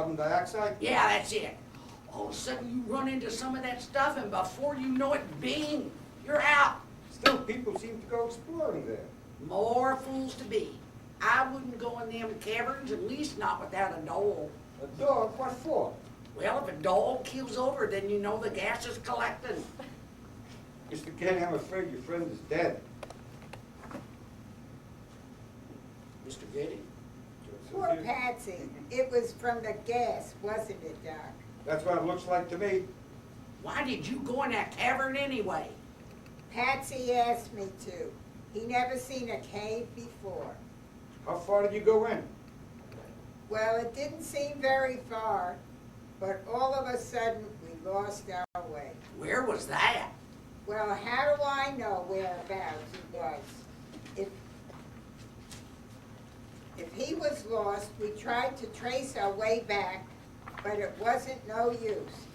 carbon dioxide? Yeah, that's it. All of a sudden you run into some of that stuff and before you know it, bing, you're out. Still, people seem to go exploring there. More fools to be. I wouldn't go in them caverns, at least not without a dog. A dog? What for? Well, if a dog keels over, then you know the gas is collecting. Mr. Getty, I'm afraid your friend is dead. Mr. Getty? Poor Patsy. It was from the gas, wasn't it, Doc? That's what it looks like to me. Why did you go in that cavern anyway? Patsy asked me to. He never seen a cave before. How far did you go in? Well, it didn't seem very far, but all of a sudden we lost our way. Where was that? Well, how do I know whereabouts it was? If he was lost, we tried to trace our way back, but it wasn't no use.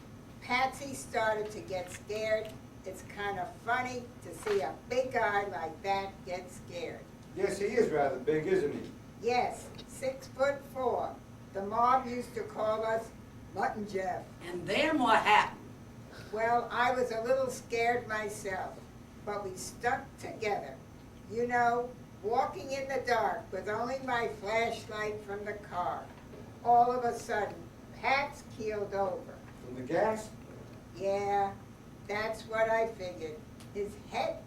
Patsy started to get scared. It's kind of funny to see a big guy like that get scared. Yes, he is rather big, isn't he? Yes, 6'4". The mob used to call us Mutton Jeff. And then what happened? Well, I was a little scared myself, but we stuck together. You know, walking in the dark with only my flashlight from the car. All of a sudden, Pat's keeled over. From the gas? Yeah, that's what I figured. His head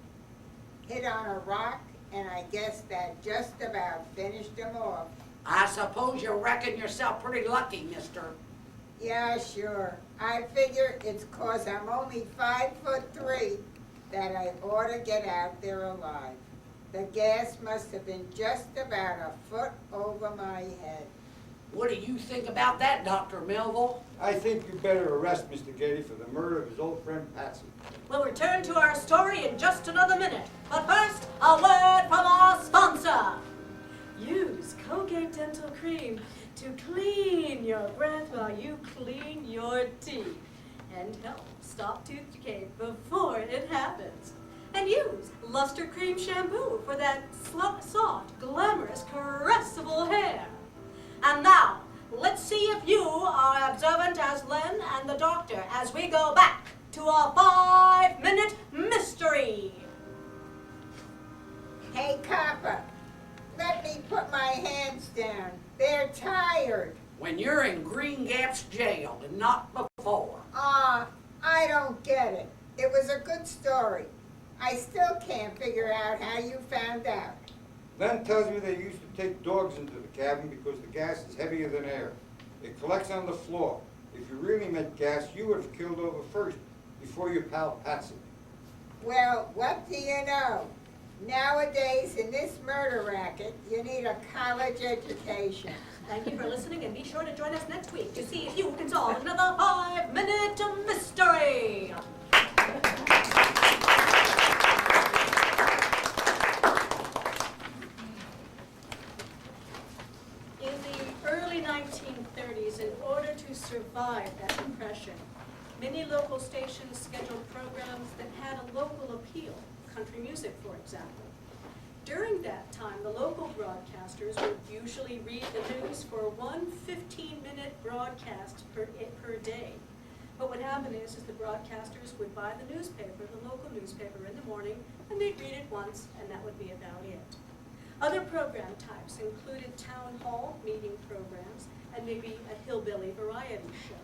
hit on a rock, and I guess that just about finished him off. I suppose you reckon yourself pretty lucky, mister. Yeah, sure. I figure it's 'cause I'm only 5'3" that I ought to get out there alive. The gas must have been just about a foot over my head. What do you think about that, Dr. Melville? I think you better arrest Mr. Getty for the murder of his old friend Patsy. We'll return to our story in just another minute. But first, a word from our sponsor. Use Colgate Dental Cream to clean your breath while you clean your teeth and help stop tooth decay before it happens. And use Luster Cream Shampoo for that soft, glamorous, caressable hair. And now, let's see if you are observant as Len and the doctor as we go back to our 5-minute mystery. Hey, Copper, let me put my hands down. They're tired. When you're in Green Gap's jail and not before. I don't get it. It was a good story. I still can't figure out how you found out. Len tells me they used to take dogs into the cabin because the gas is heavier than air. It collects on the floor. If you really meant gas, you would have killed over first, before your pal Patsy. Well, what do you know? Nowadays, in this murder racket, you need a college education. Thank you for listening, and be sure to join us next week to see if you can solve another 5-minute mystery. In the early 1930s, in order to survive that depression, many local stations scheduled programs that had a local appeal, country music, for example. During that time, the local broadcasters would usually read the news for one 15-minute broadcast per day. But what happened is the broadcasters would buy the newspaper, the local newspaper, in the morning, and they'd read it once, and that would be about it. Other program types included town hall meeting programs and maybe a hillbilly variety show.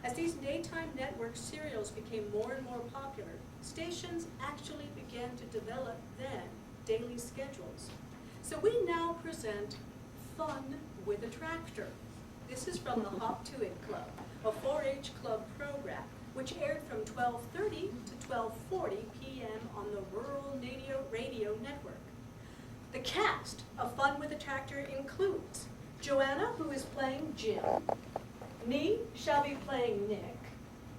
As these daytime network serials became more and more popular, stations actually began to develop then daily schedules. So we now present Fun with a Tractor. This is from the Hop to It Club, a 4-H club program, which aired from 12:30 to 12:40 p.m. on the Rural Radio Network. The cast of Fun with a Tractor includes Joanna, who is playing Jim. Me shall be playing Nick.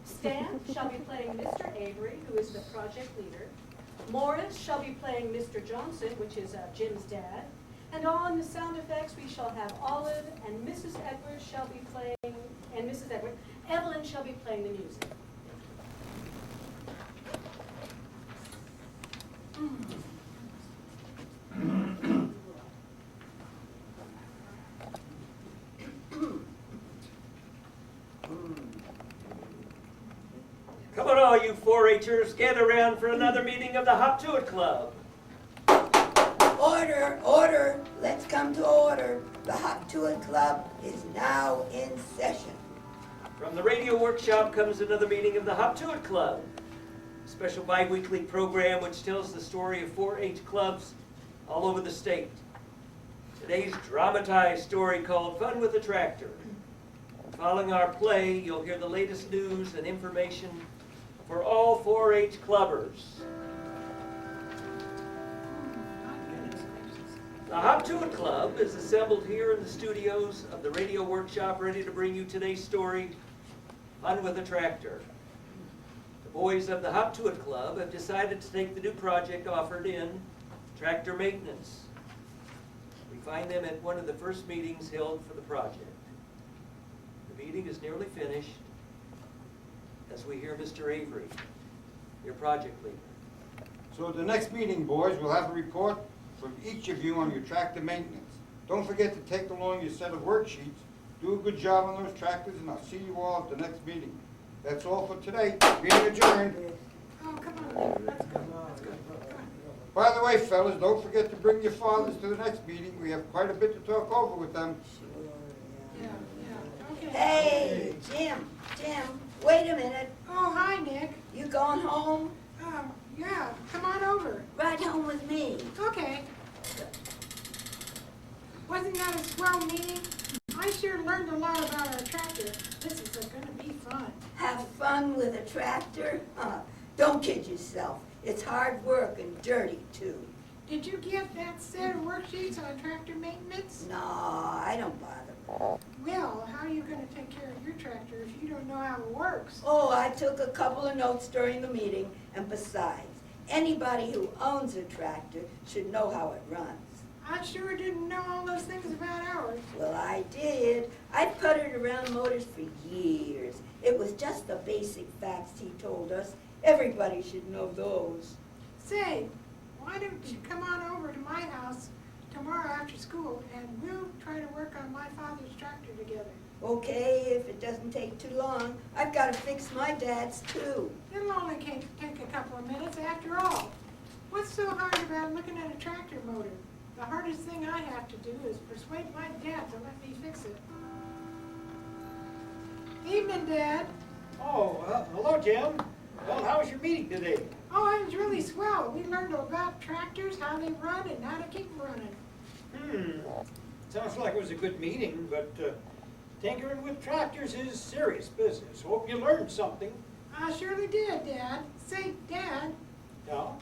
Stan shall be playing Mr. Avery, who is the project leader. Morris shall be playing Mr. Johnson, which is Jim's dad. And on the sound effects, we shall have Olive, and Mrs. Edwards shall be playing, and Mrs. Edwards. Evelyn shall be playing the music. all you 4-H'ers, gather around for another meeting of the Hop To It Club. Order, order, let's come to order. The Hop To It Club is now in session. From the radio workshop comes another meeting of the Hop To It Club, a special bi-weekly program which tells the story of 4-H clubs all over the state. Today's dramatized story called Fun with a Tractor. Following our play, you'll hear the latest news and information for all 4-H clubbers. The Hop To It Club is assembled here in the studios of the radio workshop, ready to bring you today's story, Fun with a Tractor. The boys of the Hop To It Club have decided to take the new project offered in tractor maintenance. We find them at one of the first meetings held for the project. The meeting is nearly finished as we hear Mr. Avery, your project leader. So at the next meeting, boys, we'll have a report from each of you on your tractor maintenance. Don't forget to take along your set of worksheets. Do a good job on those tractors, and I'll see you all at the next meeting. That's all for today. Meeting adjourned. Oh, come on, let's go. By the way, fellas, don't forget to bring your fathers to the next meeting. We have quite a bit to talk over with them. Yeah, okay. Hey, Jim, wait a minute. Oh, hi, Nick. You going home? Yeah, come on over. Ride home with me. Okay. Wasn't that a swell meeting? I sure learned a lot about our tractor. This is gonna be fun. Have fun with a tractor? Don't kid yourself. It's hard work and dirty, too. Did you get that set of worksheets on tractor maintenance? No, I don't bother. Well, how are you gonna take care of your tractor if you don't know how it works? Oh, I took a couple of notes during the meeting, and besides, anybody who owns a tractor should know how it runs. I sure didn't know all those things about ours. Well, I did. I've puttered around motors for years. It was just the basic facts he told us. Everybody should know those. Say, why don't you come on over to my house tomorrow after school and we'll try to work on my father's tractor together. Okay, if it doesn't take too long. I've got to fix my dad's too. It'll only take a couple of minutes after all. What's so hard about looking at a tractor motor? The hardest thing I have to do is persuade my dad to let me fix it. Evening, Dad. Oh, hello, Jim. Well, how was your meeting today? Oh, it was really swell. We learned about tractors, how they run, and how to keep them running. Sounds like it was a good meeting, but tinkering with tractors is serious business. Hope you learned something. I surely did, Dad. Say, Dad, Yeah?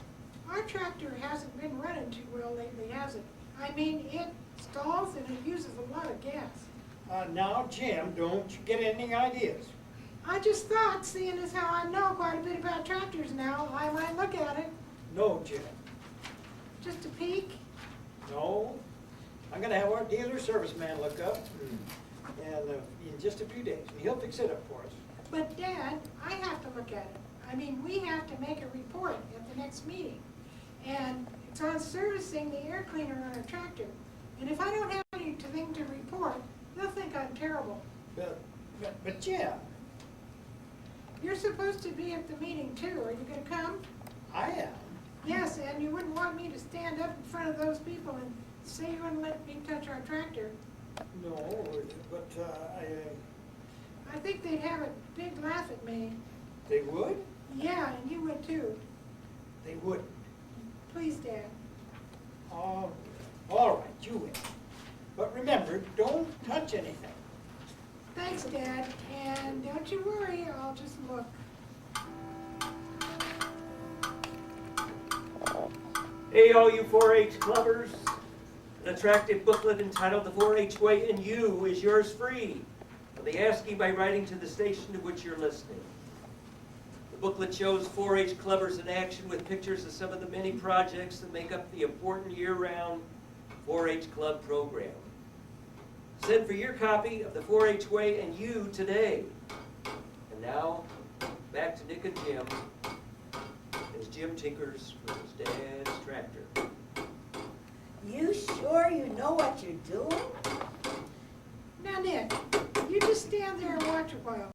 our tractor hasn't been running too well lately, has it? I mean, it stalls and it uses a lot of gas. Now, Jim, don't you get any ideas. I just thought, seeing as how I know quite a bit about tractors now, I might look at it. No, Jim. Just a peek. No. I'm going to have our dealer service man look up and in just a few days, and he'll fix it up for us. But Dad, I have to look at it. I mean, we have to make a report at the next meeting. And it's on servicing the air cleaner on our tractor. And if I don't have anything to report, they'll think I'm terrible. But Jim, You're supposed to be at the meeting too. Are you gonna come? I am. Yes, and you wouldn't want me to stand up in front of those people and say you wouldn't let me touch our tractor. No, but I think they'd have a big laugh at me. they would? Yeah, and you would too. They wouldn't. Please, Dad. All right, you win. But remember, don't touch anything. Thanks, Dad. And don't you worry, I'll just look. Hey, all you 4-H clubbers. An attractive booklet entitled The 4-H Way in You is yours free. They ask you by writing to the station to which you're listening. The booklet shows 4-H clubbers in action with pictures of some of the many projects that make up the important year-round 4-H club program. Send for your copy of The 4-H Way and You today. And now, back to Nick and Jim as Jim tinkers with his dad's tractor. You sure you know what you're doing? Now, Nick, you just stand there and watch a while.